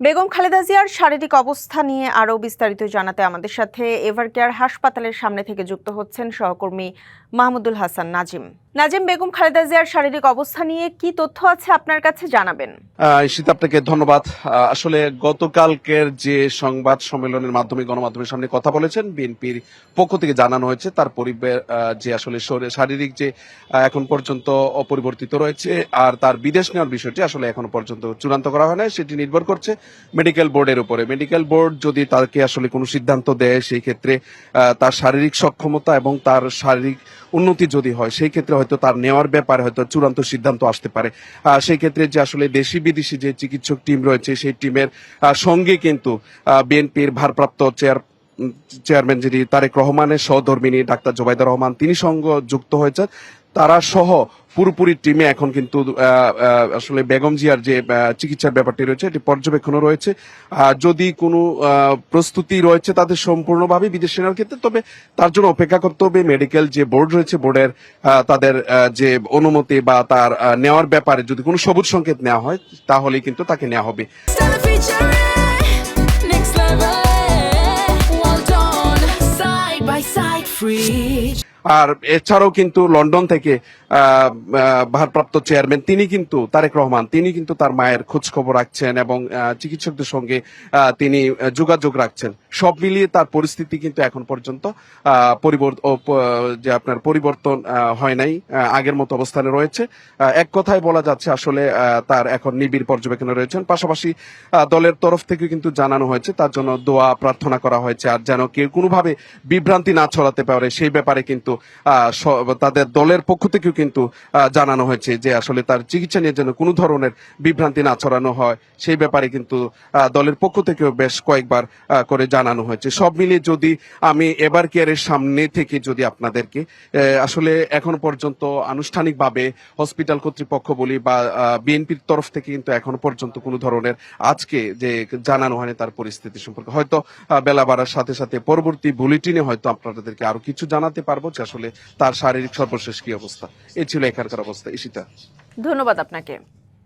বেগম খালেদা জিয়ার শারীরিক অবস্থা নিয়ে আরও বিস্তারিত জানাতে আমাদের সাথে এভারকেয়ার হাসপাতালের সামনে থেকে যুক্ত হচ্ছেন সহকর্মী মাহমুদুল হাসান নাজিম। নাজিম, বেগম খালেদা জিয়ার শারীরিক অবস্থা নিয়ে কি তথ্য আছে আপনার কাছে জানাবেন। ঈশিতা, আপনাকে ধন্যবাদ। আসলে গতকালকের যে সংবাদ সম্মেলনের মাধ্যমে গণমাধ্যমের সামনে কথা বলেছেন, বিএনপির পক্ষ থেকে জানানো হয়েছে তার পরিবার যে আসলে শারীরিক যে এখন পর্যন্ত অপরিবর্তিত রয়েছে, আর তার বিদেশ নেওয়ার বিষয়টি আসলে এখনো পর্যন্ত চূড়ান্ত করা হয় না। সেটি নির্ভর করছে মেডিকেল বোর্ডের উপরে। মেডিকেল বোর্ড যদি তাকে আসলে কোনো সিদ্ধান্ত দেয়, সেই ক্ষেত্রে তার শারীরিক সক্ষমতা এবং তার শারীরিক উন্নতি যদি হয়, সেই ক্ষেত্রে হয়তো তার নেওয়ার ব্যাপারে হয়তো চূড়ান্ত সিদ্ধান্ত আসতে পারে। সেই ক্ষেত্রে যে আসলে দেশি বিদেশি যে চিকিৎসক টিম রয়েছে, সেই টিমের সঙ্গে কিন্তু বিএনপির ভারপ্রাপ্ত চেয়ারম্যান যিনি তারেক রহমানের সহধর্মিনী ডাক্তার জোবাইদা রহমান, তিনি সঙ্গে যুক্ত হয়েছেন। তারা সহ পুরোপুরি টিমে এখন কিন্তু আসলে বেগম জিয়ার যে চিকিৎসার ব্যাপারটি রয়েছে এটি পর্যবেক্ষণও রয়েছে। যদি কোনো প্রস্তুতি রয়েছে তাদের সম্পূর্ণভাবে বিদেশ নেওয়ার ক্ষেত্রে, তবে তার জন্য অপেক্ষা করতে হবে মেডিকেল যে বোর্ড রয়েছে, বোর্ডের তাদের যে অনুমতি বা তার নেওয়ার ব্যাপারে যদি কোনো সবুজ সংকেত নেওয়া হয়, তাহলেই কিন্তু তাকে নেওয়া হবে। আর এছাড়াও কিন্তু লন্ডন থেকে ভারপ্রাপ্ত চেয়ারম্যান তিনি কিন্তু তারেক রহমান, তিনি কিন্তু তার মায়ের খোঁজ খবর রাখছেন এবং চিকিৎসকদের সঙ্গে তিনি যোগাযোগ রাখছেন। সব মিলিয়ে তার পরিস্থিতি কিন্তু এখন পর্যন্ত পরিবর্তন হয় নাই, আগের মতো অবস্থানে রয়েছে। এক কথায় বলা যাচ্ছে আসলে তার এখন নিবিড় পর্যবেক্ষণে রয়েছেন। পাশাপাশি দলের তরফ থেকে কিন্তু জানানো হয়েছে তার জন্য দোয়া প্রার্থনা করা হয়েছে, আর যেন কেউ কোনোভাবে বিভ্রান্তি না ছড়াতে পারে সেই ব্যাপারে কিন্তু তাদের দলের পক্ষ থেকেও কিন্তু জানানো হয়েছে যে আসলে তার চিকিৎসা নিয়ে যেন কোনো ধরনের বিভ্রান্তি না ছড়ানো হয়, সেই ব্যাপারে কিন্তু দলের পক্ষ থেকেও বেশ কয়েকবার করে জানানো হয়েছে। সব মিলিয়ে যদি আমি এভারকেয়ারের সামনে থেকে যদি আপনাদেরকে আসলে এখন পর্যন্ত আনুষ্ঠানিকভাবে হসপিটাল কর্তৃপক্ষ বলি বা বিএনপির তরফ থেকে কিন্তু এখনো পর্যন্ত কোনো ধরনের আজকে যে জানানো হয়নি তার পরিস্থিতি সম্পর্কে। হয়তো বেলা বাড়ার সাথে সাথে পরবর্তী বুলেটিনে হয়তো আপনাদেরকে আরো কিছু জানাতে পারবো যে আসলে তার শারীরিক সর্বশেষ কি অবস্থা। এই ছিল এখানকার অবস্থা। ঈশিতা, ধন্যবাদ আপনাকে।